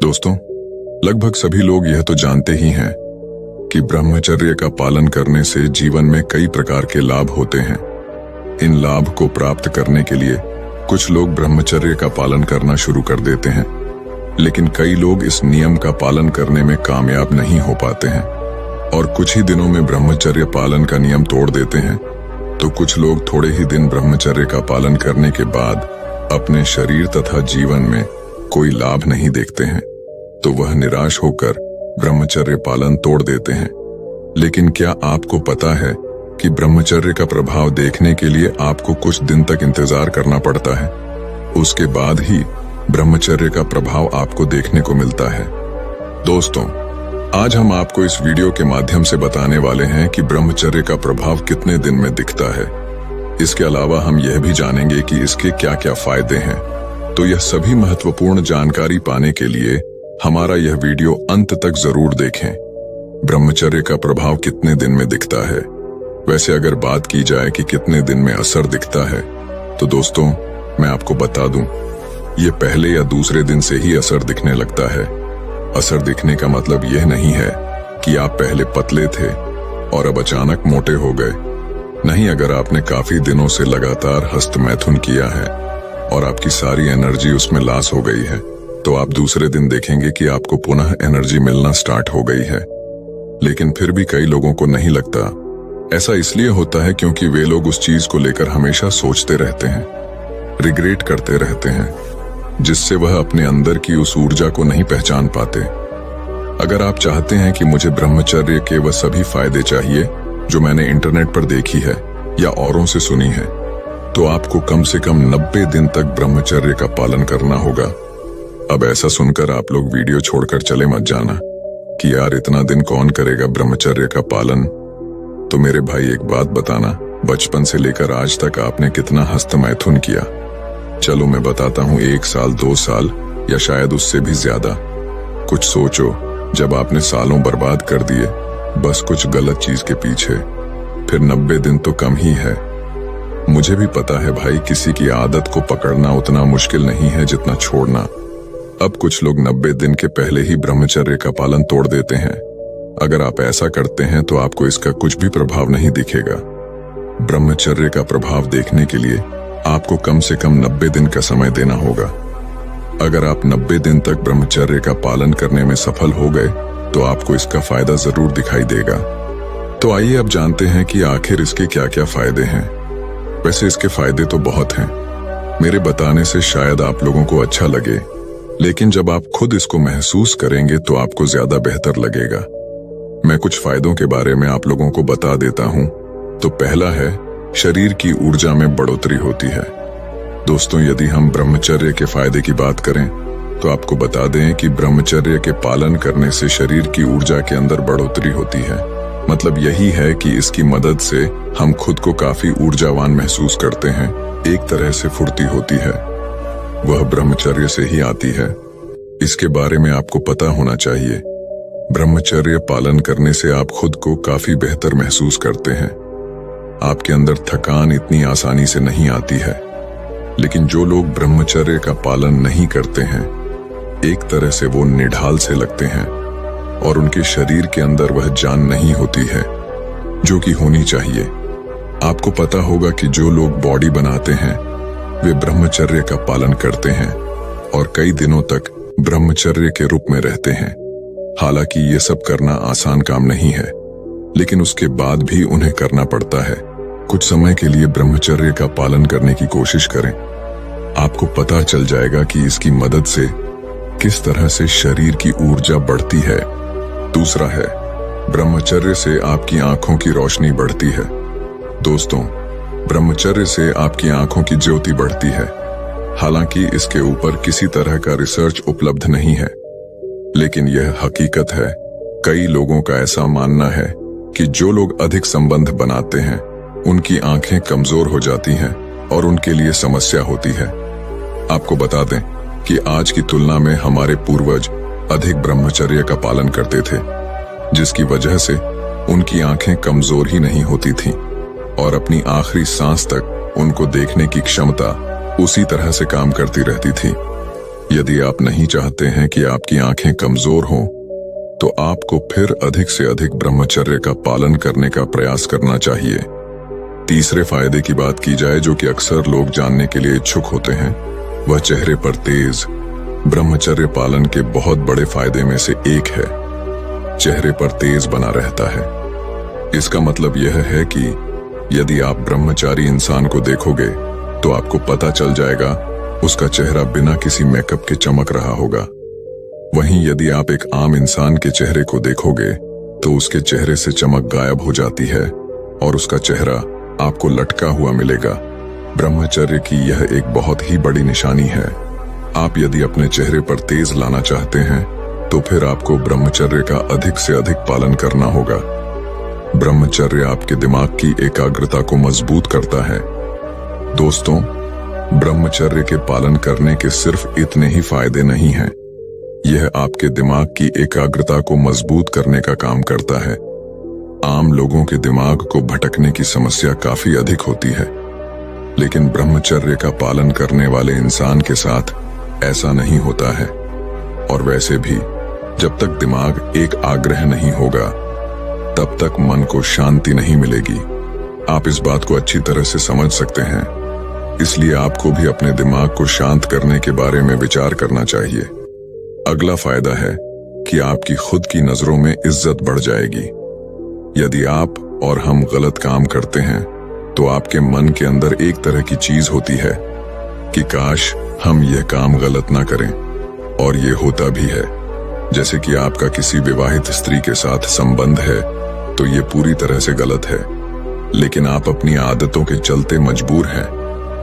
दोस्तों, लगभग सभी लोग यह तो जानते ही हैं कि ब्रह्मचर्य का पालन करने से जीवन में कई प्रकार के लाभ होते हैं। इन लाभ को प्राप्त करने के लिए कुछ लोग ब्रह्मचर्य का पालन करना शुरू कर देते हैं, लेकिन कई लोग इस नियम का पालन करने में कामयाब नहीं हो पाते हैं और कुछ ही दिनों में ब्रह्मचर्य पालन का नियम तोड़ देते हैं। तो कुछ लोग थोड़े ही दिन ब्रह्मचर्य का पालन करने के बाद अपने शरीर तथा जीवन में कोई लाभ नहीं देखते हैं, तो वह निराश होकर ब्रह्मचर्य पालन तोड़ देते हैं। लेकिन क्या आपको पता है कि ब्रह्मचर्य का प्रभाव देखने के लिए आपको कुछ दिन तक इंतजार करना पड़ता है, उसके बाद ही ब्रह्मचर्य का प्रभाव आपको देखने को मिलता है। दोस्तों, आज हम आपको इस वीडियो के माध्यम से बताने वाले हैं कि ब्रह्मचर्य का प्रभाव कितने दिन में दिखता है। इसके अलावा हम यह भी जानेंगे कि इसके क्या क्या फायदे हैं। तो यह सभी महत्वपूर्ण जानकारी पाने के लिए हमारा यह वीडियो अंत तक जरूर देखें। ब्रह्मचर्य का प्रभाव कितने दिन में दिखता है? वैसे अगर बात की जाए कि कितने दिन में असर दिखता है, तो दोस्तों मैं आपको बता दूं, ये पहले या दूसरे दिन से ही असर दिखने लगता है। असर दिखने का मतलब यह नहीं है कि आप पहले पतले थे और अब अचानक मोटे हो गए। नहीं, अगर आपने काफी दिनों से लगातार हस्त मैथुन किया है और आपकी सारी एनर्जी उसमें लॉस हो गई है, तो आप दूसरे दिन देखेंगे कि आपको पुनः एनर्जी मिलना स्टार्ट हो गई है। लेकिन फिर भी कई लोगों को नहीं लगता। ऐसा इसलिए होता है क्योंकि वे लोग उस चीज को लेकर हमेशा सोचते रहते हैं, रिग्रेट करते रहते हैं, जिससे वह अपने अंदर की उस ऊर्जा को नहीं पहचान पाते। अगर आप चाहते हैं कि मुझे ब्रह्मचर्य के वह सभी फायदे चाहिए जो मैंने इंटरनेट पर देखी है या औरों से सुनी है, तो आपको कम से कम 90 दिन तक ब्रह्मचर्य का पालन करना होगा। अब ऐसा सुनकर आप लोग वीडियो छोड़कर चले मत जाना कि यार इतना दिन कौन करेगा ब्रह्मचर्य का पालन। तो मेरे भाई एक बात बताना, बचपन से लेकर आज तक आपने कितना हस्त मैथुन किया? चलो मैं बताता हूँ, 1 साल, 2 साल या शायद उससे भी ज्यादा। कुछ सोचो, जब आपने सालों बर्बाद कर दिए बस कुछ गलत चीज के पीछे, फिर 90 दिन तो कम ही है। मुझे भी पता है भाई, किसी की आदत को पकड़ना उतना मुश्किल नहीं है जितना छोड़ना। अब कुछ लोग 90 दिन के पहले ही ब्रह्मचर्य का पालन तोड़ देते हैं। अगर आप ऐसा करते हैं तो आपको इसका कुछ भी प्रभाव नहीं दिखेगा। ब्रह्मचर्य का प्रभाव देखने के लिए आपको कम से कम 90 दिन का समय देना होगा। अगर आप 90 दिन तक ब्रह्मचर्य का पालन करने में सफल हो गए तो आपको इसका फायदा जरूर दिखाई देगा। तो आइए अब जानते हैं कि आखिर इसके क्या क्या फायदे हैं। वैसे इसके फायदे तो बहुत हैं। मेरे बताने से शायद आप लोगों को अच्छा लगे, लेकिन जब आप खुद इसको महसूस करेंगे तो आपको ज्यादा बेहतर लगेगा। मैं कुछ फायदों के बारे में आप लोगों को बता देता हूं। तो पहला है, शरीर की ऊर्जा में बढ़ोतरी होती है। दोस्तों, यदि हम ब्रह्मचर्य के फायदे की बात करें तो आपको बता दें कि ब्रह्मचर्य के पालन करने से शरीर की ऊर्जा के अंदर बढ़ोतरी होती है। मतलब यही है कि इसकी मदद से हम खुद को काफी ऊर्जावान महसूस करते हैं। एक तरह से फुर्ती होती है, वह ब्रह्मचर्य से ही आती है। इसके बारे में आपको पता होना चाहिए। ब्रह्मचर्य पालन करने से आप खुद को काफी बेहतर महसूस करते हैं। आपके अंदर थकान इतनी आसानी से नहीं आती है। लेकिन जो लोग ब्रह्मचर्य का पालन नहीं करते हैं, एक तरह से वो निढाल से लगते हैं और उनके शरीर के अंदर वह जान नहीं होती है जो कि होनी चाहिए। आपको पता होगा कि जो लोग बॉडी बनाते हैं वे ब्रह्मचर्य का पालन करते हैं और कई दिनों तक ब्रह्मचर्य के रूप में रहते हैं। हालांकि ये सब करना आसान काम नहीं है, लेकिन उसके बाद भी उन्हें करना पड़ता है। कुछ समय के लिए ब्रह्मचर्य का पालन करने की कोशिश करें। आपको पता चल जाएगा कि इसकी मदद से किस तरह से शरीर की ऊर्जा बढ़ती है। दूसरा है, ब्रह्मचर्य से आपकी आंखों की रोशनी बढ़ती है। दोस्तों, ब्रह्मचर्य से आपकी आंखों की ज्योति बढ़ती है। हालांकि इसके ऊपर किसी तरह का रिसर्च उपलब्ध नहीं है, लेकिन यह हकीकत है। कई लोगों का ऐसा मानना है कि जो लोग अधिक संबंध बनाते हैं उनकी आंखें कमजोर हो जाती हैं और उनके लिए समस्या होती है। आपको बता दें कि आज की तुलना में हमारे पूर्वज अधिक ब्रह्मचर्य का पालन करते थे, जिसकी वजह से उनकी आंखें कमजोर ही नहीं होती थीं और अपनी आखिरी सांस तक उनको देखने की क्षमता उसी तरह से काम करती रहती थी। यदि आप नहीं चाहते हैं कि आपकी आंखें कमजोर हों, तो आपको फिर अधिक से अधिक ब्रह्मचर्य का पालन करने का प्रयास करना चाहिए। तीसरे फायदे की बात की जाए जो कि अक्सर लोग जानने के लिए इच्छुक होते हैं, वह चेहरे पर तेज। ब्रह्मचर्य पालन के बहुत बड़े फायदे में से एक है, चेहरे पर तेज बना रहता है। इसका मतलब यह है कि यदि आप ब्रह्मचारी इंसान को देखोगे तो आपको पता चल जाएगा उसका चेहरा बिना किसी मेकअप के चमक रहा होगा। वहीं यदि आप एक आम इंसान के चेहरे को देखोगे तो उसके चेहरे से चमक गायब हो जाती है और उसका चेहरा आपको लटका हुआ मिलेगा। ब्रह्मचर्य की यह एक बहुत ही बड़ी निशानी है। आप यदि अपने चेहरे पर तेज लाना चाहते हैं तो फिर आपको ब्रह्मचर्य का अधिक से अधिक पालन करना होगा। ब्रह्मचर्य आपके दिमाग की एकाग्रता को मजबूत करता है। दोस्तों, ब्रह्मचर्य के पालन करने के सिर्फ इतने ही फायदे नहीं हैं, यह आपके दिमाग की एकाग्रता को मजबूत करने का काम करता है। आम लोगों के दिमाग को भटकने की समस्या काफी अधिक होती है, लेकिन ब्रह्मचर्य का पालन करने वाले इंसान के साथ ऐसा नहीं होता है। और वैसे भी जब तक दिमाग एक आग्रह नहीं होगा तब तक मन को शांति नहीं मिलेगी। आप इस बात को अच्छी तरह से समझ सकते हैं, इसलिए आपको भी अपने दिमाग को शांत करने के बारे में विचार करना चाहिए। अगला फायदा है कि आपकी खुद की नजरों में इज्जत बढ़ जाएगी। यदि आप और हम गलत काम करते हैं तो आपके मन के अंदर एक तरह की चीज होती है कि काश हम यह काम गलत ना करें, और ये होता भी है। जैसे कि आपका किसी विवाहित स्त्री के साथ संबंध है तो ये पूरी तरह से गलत है, लेकिन आप अपनी आदतों के चलते मजबूर हैं,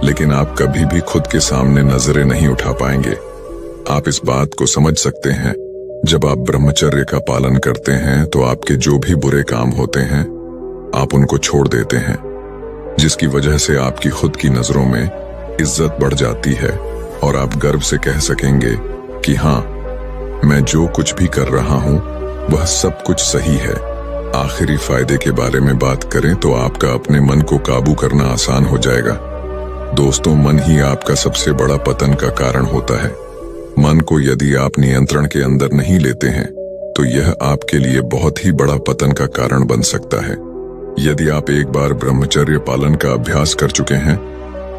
लेकिन आप कभी भी खुद के सामने नजरें नहीं उठा पाएंगे। आप इस बात को समझ सकते हैं, जब आप ब्रह्मचर्य का पालन करते हैं तो आपके जो भी बुरे काम होते हैं आप उनको छोड़ देते हैं, जिसकी वजह से आपकी खुद की नजरों में इज्जत बढ़ जाती है और आप गर्व से कह सकेंगे कि हाँ, मैं जो कुछ भी कर रहा हूं वह सब कुछ सही है। आखिरी फायदे के बारे में बात करें तो आपका अपने मन को काबू करना आसान हो जाएगा। दोस्तों, मन ही आपका सबसे बड़ा पतन का कारण होता है। मन को यदि आप नियंत्रण के अंदर नहीं लेते हैं तो यह आपके लिए बहुत ही बड़ा पतन का कारण बन सकता है। यदि आप एक बार ब्रह्मचर्य पालन का अभ्यास कर चुके हैं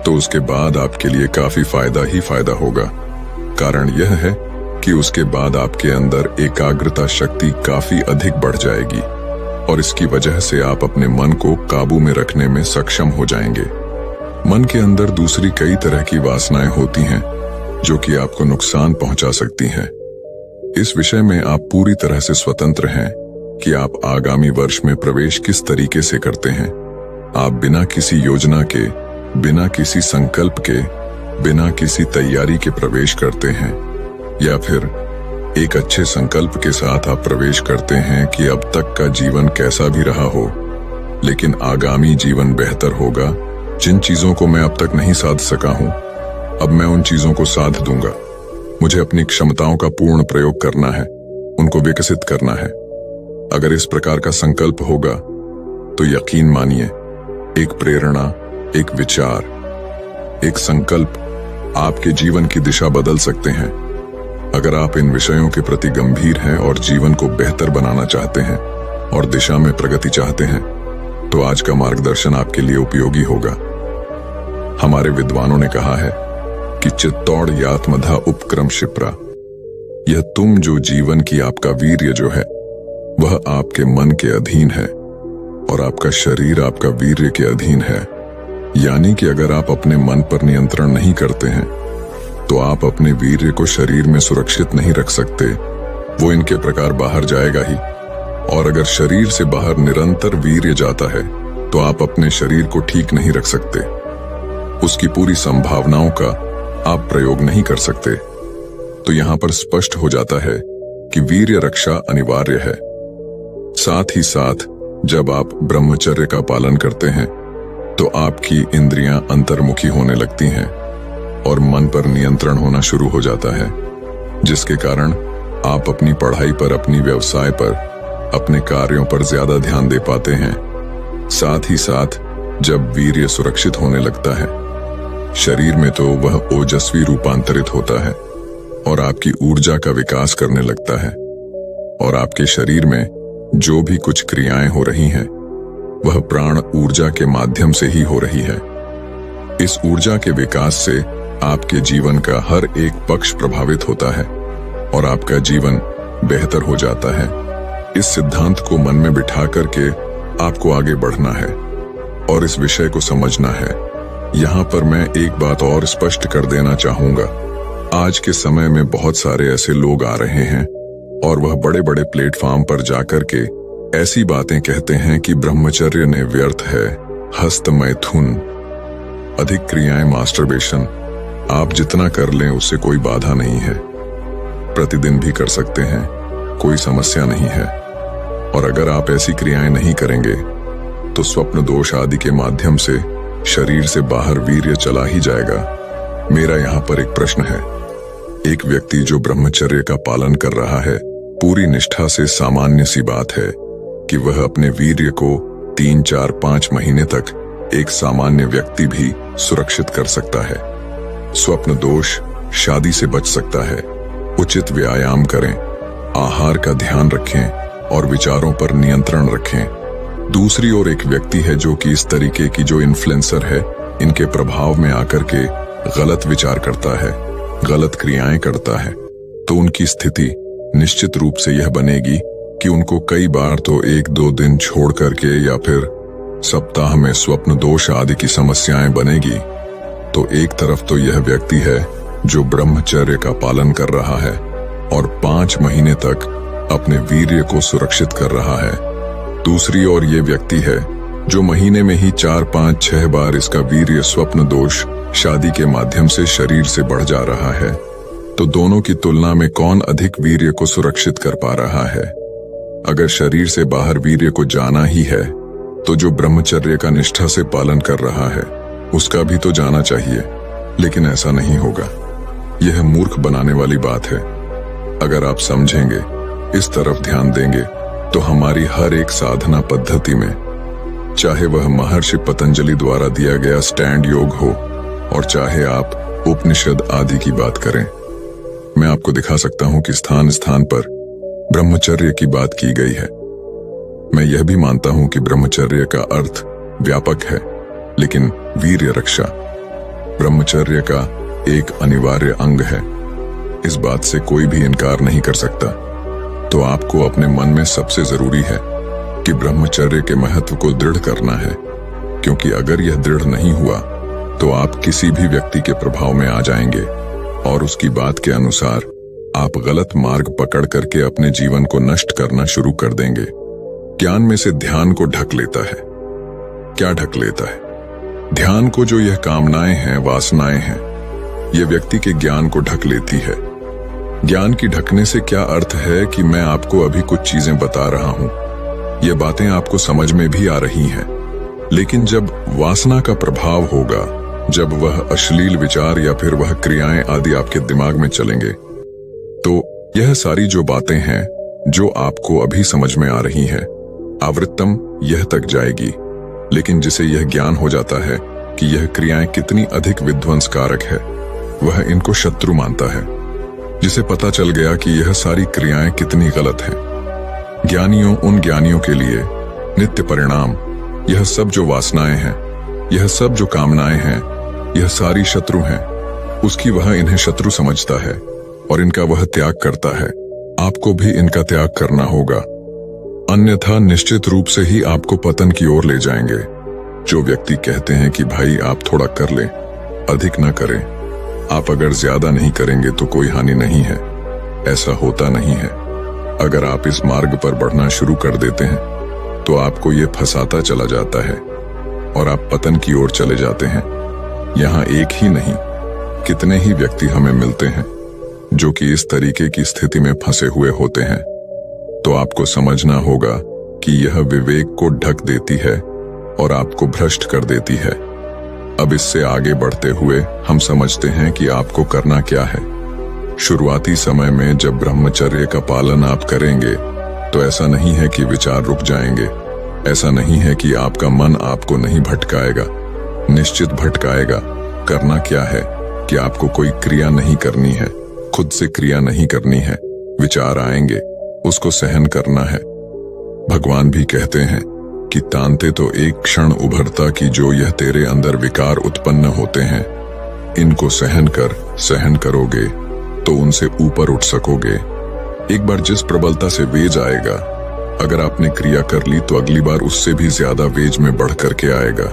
तो उसके बाद आपके लिए काफी फायदा ही फायदा होगा। कारण यह है कि उसके बाद आपके अंदर एकाग्रता शक्ति काफी अधिक बढ़ जाएगी और इसकी वजह से आप अपने मन को काबू में रखने में सक्षम हो जाएंगे। मन के अंदर दूसरी कई तरह की वासनाएं होती हैं जो कि आपको नुकसान पहुंचा सकती हैं। इस विषय में आप पूरी तरह से स्वतंत्र हैं कि आप आगामी वर्ष में प्रवेश किस तरीके से करते हैं। आप बिना किसी योजना के, बिना किसी संकल्प के, बिना किसी तैयारी के प्रवेश करते हैं, या फिर एक अच्छे संकल्प के साथ आप प्रवेश करते हैं कि अब तक का जीवन कैसा भी रहा हो, लेकिन आगामी जीवन बेहतर होगा। जिन चीजों को मैं अब तक नहीं साध सका हूं, अब मैं उन चीजों को साध दूंगा। मुझे अपनी क्षमताओं का पूर्ण प्रयोग करना है, उनको विकसित करना है। अगर इस प्रकार का संकल्प होगा तो यकीन मानिए, एक प्रेरणा, एक विचार, एक संकल्प आपके जीवन की दिशा बदल सकते हैं। अगर आप इन विषयों के प्रति गंभीर हैं और जीवन को बेहतर बनाना चाहते हैं और दिशा में प्रगति चाहते हैं तो आज का मार्गदर्शन आपके लिए उपयोगी होगा। हमारे विद्वानों ने कहा है कि चित्तौड़ यात्मधा उपक्रम शिप्रा, यह तुम जो जीवन की आपका वीर्य जो है वह आपके मन के अधीन है और आपका शरीर आपका वीर्य के अधीन है। यानी कि अगर आप अपने मन पर नियंत्रण नहीं करते हैं तो आप अपने वीर्य को शरीर में सुरक्षित नहीं रख सकते, वो इनके प्रकार बाहर जाएगा ही। और अगर शरीर से बाहर निरंतर वीर्य जाता है तो आप अपने शरीर को ठीक नहीं रख सकते, उसकी पूरी संभावनाओं का आप प्रयोग नहीं कर सकते। तो यहां पर स्पष्ट हो जाता है कि वीर्य रक्षा अनिवार्य है। साथ ही साथ जब आप ब्रह्मचर्य का पालन करते हैं तो आपकी इंद्रियां अंतर्मुखी होने लगती हैं और मन पर नियंत्रण होना शुरू हो जाता है, जिसके कारण आप अपनी पढ़ाई पर, अपनी व्यवसाय पर, अपने कार्यों पर ज्यादा ध्यान दे पाते हैं। साथ ही साथ जब वीर्य सुरक्षित होने लगता है, शरीर में तो वह ओजस्वी रूपांतरित होता है और आपकी ऊर्जा का विकास करने लगता है, और आपके शरीर में जो भी कुछ क्रियाएं हो रही हैं वह प्राण ऊर्जा के माध्यम से ही हो रही है। इस ऊर्जा के विकास से आपके जीवन का हर एक पक्ष प्रभावित होता है और आपका जीवन बेहतर हो जाता है। इस सिद्धांत को मन में बिठा करके आपको आगे बढ़ना है और इस विषय को समझना है। यहाँ पर मैं एक बात और स्पष्ट कर देना चाहूंगा। आज के समय में बहुत सारे ऐसे लोग आ रहे हैं और वह बड़े बड़े प्लेटफॉर्म पर जाकर के ऐसी बातें कहते हैं कि ब्रह्मचर्य ने व्यर्थ है, हस्त मैथुन, अधिक क्रियाएं, मास्टरबेशन, आप जितना कर लें उससे कोई बाधा नहीं है, प्रतिदिन भी कर सकते हैं, कोई समस्या नहीं है। और अगर आप ऐसी क्रियाएं नहीं करेंगे तो स्वप्न दोष आदि के माध्यम से शरीर से बाहर वीर्य चला ही जाएगा। मेरा यहाँ पर एक प्रश्न है। एक व्यक्ति जो ब्रह्मचर्य का पालन कर रहा है, पूरी निष्ठा से, सामान्य सी बात है कि वह अपने वीर्य को 3, 4, 5 महीने तक एक सामान्य व्यक्ति भी सुरक्षित कर सकता है। स्वप्न दोष, शादी से बच सकता है। उचित व्यायाम करें, आहार का ध्यान रखें और विचारों पर नियंत्रण रखें। दूसरी ओर एक व्यक्ति है जो कि इस तरीके की जो इन्फ्लुएंसर है, इनके प्रभाव में आकर के गलत विचार करता है, गलत क्रियाएं करता है, तो उनकी स्थिति निश्चित रूप से यह बनेगी कि उनको कई बार तो 1-2 दिन छोड़ करके या फिर सप्ताह में स्वप्न दोष आदि की समस्याएं बनेगी। तो एक तरफ तो यह व्यक्ति है जो ब्रह्मचर्य का पालन कर रहा है और 5 महीने तक अपने वीर्य को सुरक्षित कर रहा है। दूसरी ओर ये व्यक्ति है जो महीने में ही 4, 5, 6 बार इसका वीर्य स्वप्न दोष शादी के माध्यम से शरीर से बढ़ जा रहा है। तो दोनों की तुलना में कौन अधिक वीर्य को सुरक्षित कर पा रहा है? अगर शरीर से बाहर वीर्य को जाना ही है तो जो ब्रह्मचर्य का निष्ठा से पालन कर रहा है उसका भी तो जाना चाहिए, लेकिन ऐसा नहीं होगा। यह मूर्ख बनाने वाली बात है। अगर आप समझेंगे, इस तरफ ध्यान देंगे, तो हमारी हर एक साधना पद्धति में, चाहे वह महर्षि पतंजलि द्वारा दिया गया स्टैंड योग हो और चाहे आप उपनिषद आदि की बात करें, मैं आपको दिखा सकता हूं कि स्थान स्थान पर ब्रह्मचर्य की बात की गई है। मैं यह भी मानता हूं कि ब्रह्मचर्य का अर्थ व्यापक है, लेकिन वीर्य रक्षा ब्रह्मचर्य का एक अनिवार्य अंग है। इस बात से कोई भी इनकार नहीं कर सकता। तो आपको अपने मन में सबसे जरूरी है कि ब्रह्मचर्य के महत्व को दृढ़ करना है, क्योंकि अगर यह दृढ़ नहीं हुआ तो आप किसी भी व्यक्ति के प्रभाव में आ जाएंगे और उसकी बात के अनुसार आप गलत मार्ग पकड़ करके अपने जीवन को नष्ट करना शुरू कर देंगे। ज्ञान में से ध्यान को ढक लेता है। क्या ढक लेता है? ध्यान को जो यह कामनाएं हैं, वासनाएं हैं, यह व्यक्ति के ज्ञान को ढक लेती है। ज्ञान की ढकने से क्या अर्थ है कि मैं आपको अभी कुछ चीजें बता रहा हूं, ये बातें आपको समझ में भी आ रही हैं, लेकिन जब वासना का प्रभाव होगा, जब वह अश्लील विचार या फिर वह क्रियाएं आदि आपके दिमाग में चलेंगे, तो यह सारी जो बातें हैं जो आपको अभी समझ में आ रही हैं, आवृत्तम यह तक जाएगी। लेकिन जिसे यह ज्ञान हो जाता है कि यह क्रियाएं कितनी अधिक विध्वंसकारक है, वह इनको शत्रु मानता है। जिसे पता चल गया कि यह सारी क्रियाएं कितनी गलत हैं, ज्ञानियों, उन ज्ञानियों के लिए नित्य परिणाम, यह सब जो वासनाएं हैं, यह सब जो कामनाएं हैं, यह सारी शत्रु हैं। उसकी वह इन्हें शत्रु समझता है और इनका वह त्याग करता है। आपको भी इनका त्याग करना होगा, अन्यथा निश्चित रूप से ही आपको पतन की ओर ले जाएंगे। जो व्यक्ति कहते हैं कि भाई आप थोड़ा कर लें, अधिक न करें, आप अगर ज्यादा नहीं करेंगे तो कोई हानि नहीं है, ऐसा होता नहीं है। अगर आप इस मार्ग पर बढ़ना शुरू कर देते हैं तो आपको ये फंसाता चला जाता है और आप पतन की ओर चले जाते हैं। यहाँ एक ही नहीं, कितने ही व्यक्ति हमें मिलते हैं जो कि इस तरीके की स्थिति में फंसे हुए होते हैं। तो आपको समझना होगा कि यह विवेक को ढक देती है और आपको भ्रष्ट कर देती है। अब इससे आगे बढ़ते हुए हम समझते हैं कि आपको करना क्या है। शुरुआती समय में जब ब्रह्मचर्य का पालन आप करेंगे तो ऐसा नहीं है कि विचार रुक जाएंगे, ऐसा नहीं है कि आपका मन आपको नहीं भटकाएगा, निश्चित भटकाएगा। करना क्या है कि आपको कोई क्रिया नहीं करनी है, खुद से क्रिया नहीं करनी है। विचार आएंगे, उसको सहन करना है। भगवान भी कहते हैं कि तानते तो एक क्षण उभरता कि जो यह तेरे अंदर विकार उत्पन्न होते हैं, इनको सहन करोगे तो उनसे ऊपर उठ सकोगे। एक बार जिस प्रबलता से वेज आएगा, अगर आपने क्रिया कर ली तो अगली बार उससे भी ज्यादा वेज में बढ़ करके आएगा।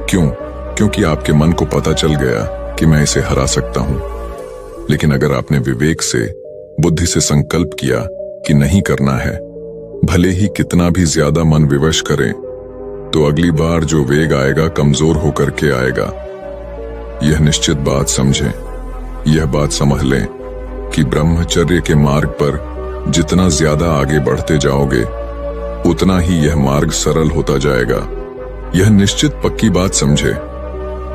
क्यों? क्योंकि आपके मन को पता चल गया कि मैं इसे हरा सकता हूं। लेकिन अगर आपने विवेक से, बुद्धि से संकल्प किया कि नहीं करना है, भले ही कितना भी ज्यादा मन विवश करें, तो अगली बार जो वेग आएगा कमजोर होकर के आएगा। यह निश्चित बात समझें, यह बात समझ लें कि ब्रह्मचर्य के मार्ग पर जितना ज्यादा आगे बढ़ते जाओगे, उतना ही यह मार्ग सरल होता जाएगा। यह निश्चित पक्की बात समझे।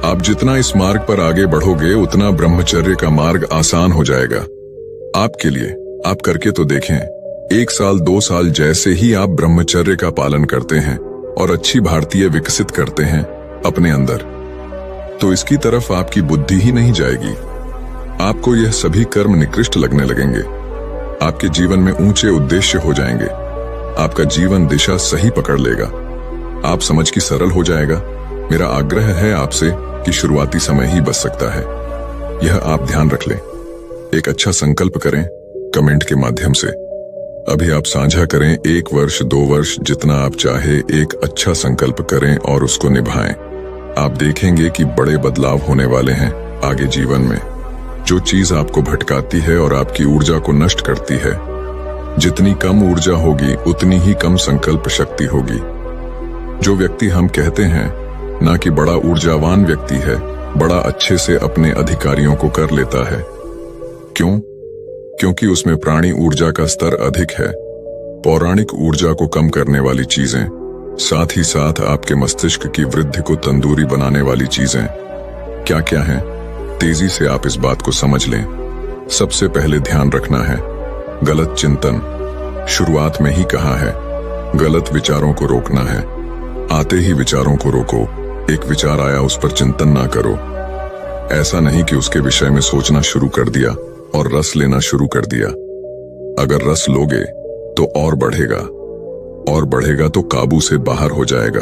आप जितना इस मार्ग पर आगे बढ़ोगे, उतना ब्रह्मचर्य का मार्ग आसान हो जाएगा आपके लिए। आप करके तो देखें। 1 साल 2 साल जैसे ही आप ब्रह्मचर्य का पालन करते हैं और अच्छी भारतीय विकसित करते हैं अपने अंदर, तो इसकी तरफ आपकी बुद्धि ही नहीं जाएगी। आपको यह सभी कर्म निकृष्ट लगने लगेंगे। आपके जीवन में ऊंचे उद्देश्य हो जाएंगे। आपका जीवन दिशा सही पकड़ लेगा। आप समझ की सरल हो जाएगा। मेरा आग्रह है आपसे कि शुरुआती समय ही बच सकता है, यह आप ध्यान रख लें। एक अच्छा संकल्प करें कमेंट के माध्यम से। अभी आप साझा करें, 1 वर्ष 2 वर्ष जितना आप चाहे, एक अच्छा संकल्प करें और उसको निभाएं। आप देखेंगे कि बड़े बदलाव होने वाले हैं आगे जीवन में। जो चीज आपको भटकाती है और आपकी ऊर्जा को नष्ट करती है, जितनी कम ऊर्जा होगी उतनी ही कम संकल्प शक्ति होगी। जो व्यक्ति हम कहते हैं ना कि बड़ा ऊर्जावान व्यक्ति है, बड़ा अच्छे से अपने अधिकारियों को कर लेता है। क्यों? क्योंकि उसमें प्राणी ऊर्जा का स्तर अधिक है। पौराणिक ऊर्जा को कम करने वाली चीजें, साथ ही साथ आपके मस्तिष्क की वृद्धि को तंदूरी बनाने वाली चीजें क्या क्या हैं? तेजी से आप इस बात को समझ लें। सबसे पहले ध्यान रखना है गलत चिंतन। शुरुआत में ही कहा है, गलत विचारों को रोकना है। आते ही विचारों को रोको। एक विचार आया, उस पर चिंतन ना करो। ऐसा नहीं कि उसके विषय में सोचना शुरू कर दिया और रस लेना शुरू कर दिया। अगर रस लोगे तो और बढ़ेगा तो काबू से बाहर हो जाएगा।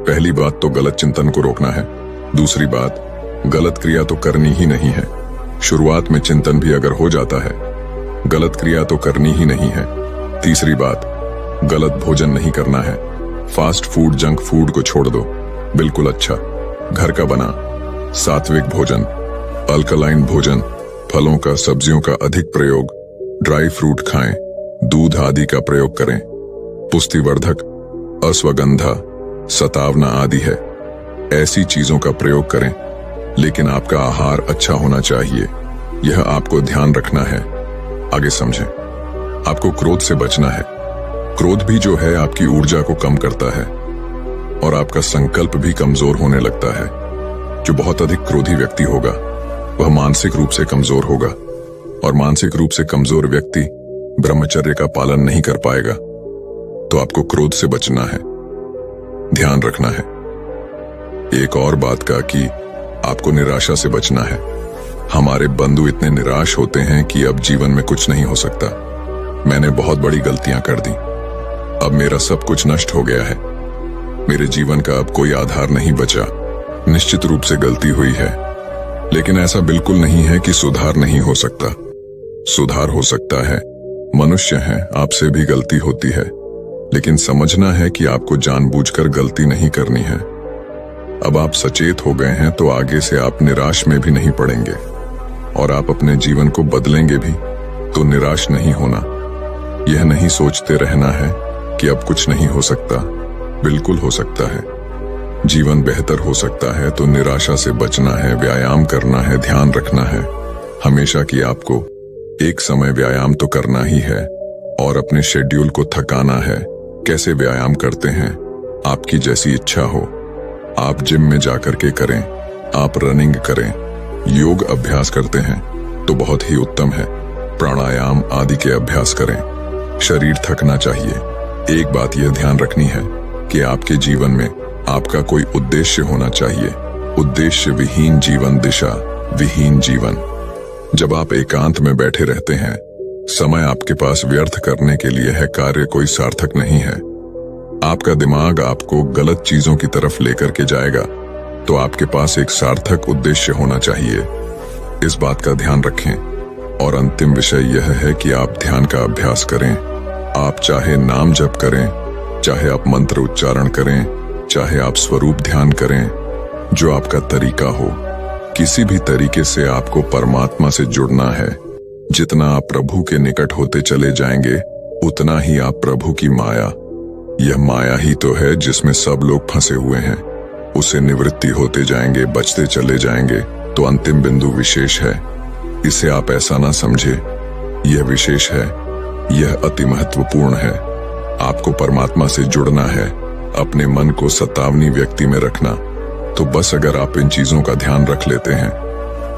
पहली बात तो गलत चिंतन को रोकना है। दूसरी बात, गलत क्रिया तो करनी ही नहीं है। शुरुआत में चिंतन भी अगर हो जाता है, गलत क्रिया तो करनी ही नहीं है। तीसरी बात, गलत भोजन नहीं करना है। फास्ट फूड, जंक फूड को छोड़ दो। बिल्कुल अच्छा घर का बना सात्विक भोजन, अल्कलाइन भोजन, फलों का, सब्जियों का अधिक प्रयोग, ड्राई फ्रूट खाएं, दूध आदि का प्रयोग करें। पुष्टिवर्धक, अश्वगंधा, सतावना आदि है, ऐसी चीजों का प्रयोग करें। लेकिन आपका आहार अच्छा होना चाहिए, यह आपको ध्यान रखना है। आगे समझें। आपको क्रोध से बचना है। क्रोध भी जो है आपकी ऊर्जा को कम करता है और आपका संकल्प भी कमजोर होने लगता है। जो बहुत अधिक क्रोधी व्यक्ति होगा वह मानसिक रूप से कमजोर होगा, और मानसिक रूप से कमजोर व्यक्ति ब्रह्मचर्य का पालन नहीं कर पाएगा। तो आपको क्रोध से बचना है, ध्यान रखना है। एक और बात का कि आपको निराशा से बचना है। हमारे बंधु इतने निराश होते हैं कि अब जीवन में कुछ नहीं हो सकता। मैंने बहुत बड़ी गलतियां कर दी, अब मेरा सब कुछ नष्ट हो गया है, मेरे जीवन का अब कोई आधार नहीं बचा। निश्चित रूप से गलती हुई है, लेकिन ऐसा बिल्कुल नहीं है कि सुधार नहीं हो सकता। सुधार हो सकता है। मनुष्य हैं, आपसे भी गलती होती है, लेकिन समझना है कि आपको जानबूझकर गलती नहीं करनी है। अब आप सचेत हो गए हैं तो आगे से आप निराश में भी नहीं पड़ेंगे और आप अपने जीवन को बदलेंगे भी। तो निराश नहीं होना, यह नहीं सोचते रहना है कि अब कुछ नहीं हो सकता। बिल्कुल हो सकता है, जीवन बेहतर हो सकता है। तो निराशा से बचना है, व्यायाम करना है, ध्यान रखना है हमेशा कि आपको एक समय व्यायाम तो करना ही है और अपने शेड्यूल को थकाना है। कैसे व्यायाम करते हैं? आपकी जैसी इच्छा हो। आप जिम में जाकर के करें, आप रनिंग करें, योग अभ्यास करते हैं तो बहुत ही उत्तम है। प्राणायाम आदि के अभ्यास करें। शरीर थकना चाहिए। एक बात यह ध्यान रखनी है कि आपके जीवन में आपका कोई उद्देश्य होना चाहिए। उद्देश्य विहीन जीवन, दिशा विहीन जीवन। जब आप एकांत में बैठे रहते हैं, समय आपके पास व्यर्थ करने के लिए है, कार्य कोई सार्थक नहीं है। आपका दिमाग आपको गलत चीजों की तरफ लेकर के जाएगा, तो आपके पास एक सार्थक उद्देश्य होना चाहिए। इस बात का ध्यान रखें। और अंतिम विषय यह है कि आप ध्यान का अभ्यास करें। आप चाहे नाम जप करें, चाहे आप मंत्र उच्चारण करें, चाहे आप स्वरूप ध्यान करें, जो आपका तरीका हो, किसी भी तरीके से आपको परमात्मा से जुड़ना है। जितना आप प्रभु के निकट होते चले जाएंगे, उतना ही आप प्रभु की माया, यह माया ही तो है जिसमें सब लोग फंसे हुए हैं, उसे निवृत्ति होते जाएंगे, बचते चले जाएंगे। तो अंतिम बिंदु विशेष है, इसे आप ऐसा ना समझे, यह विशेष है, यह अति महत्वपूर्ण है। आपको परमात्मा से जुड़ना है, अपने मन को सतावनी व्यक्ति में रखना। तो बस अगर आप इन चीजों का ध्यान रख लेते हैं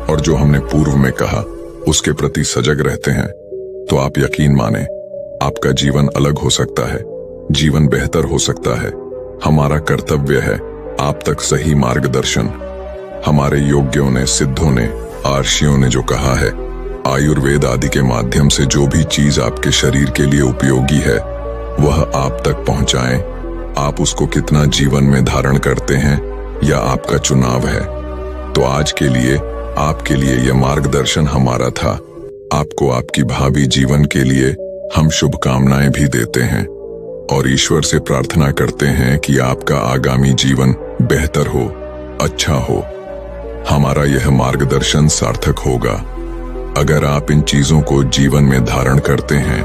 और जो हमने पूर्व में कहा उसके प्रति सजग रहते हैं, तो आप यकीन माने आपका जीवन अलग हो सकता है, जीवन बेहतर हो सकता है। हमारा कर्तव्य है आप तक सही मार्गदर्शन। हमारे योग्यों ने, सिद्धों ने, आर्षियों ने जो कहा है, आयुर्वेद आदि के माध्यम से जो भी चीज आपके शरीर के लिए उपयोगी है वह आप तक पहुंचाएं। आप उसको कितना जीवन में धारण करते हैं यह आपका चुनाव है। तो आज के लिए आपके लिए यह मार्गदर्शन हमारा था। आपको आपकी भावी जीवन के लिए हम शुभकामनाएं भी देते हैं और ईश्वर से प्रार्थना करते हैं कि आपका आगामी जीवन बेहतर हो, अच्छा हो। हमारा यह मार्गदर्शन सार्थक होगा अगर आप इन चीजों को जीवन में धारण करते हैं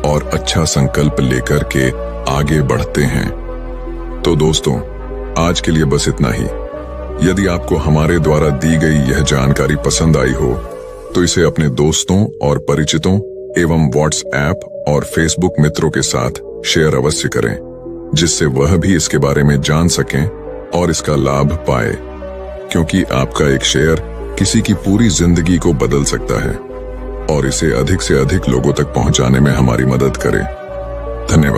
और अच्छा संकल्प लेकर के आगे बढ़ते हैं। तो दोस्तों, आज के लिए बस इतना ही। यदि आपको हमारे द्वारा दी गई यह जानकारी पसंद आई हो तो इसे अपने दोस्तों और परिचितों एवं व्हाट्सएप और फेसबुक मित्रों के साथ शेयर अवश्य करें, जिससे वह भी इसके बारे में जान सकें और इसका लाभ पाए, क्योंकि आपका एक शेयर किसी की पूरी जिंदगी को बदल सकता है। और इसे अधिक से अधिक लोगों तक पहुंचाने में हमारी मदद करें। धन्यवाद।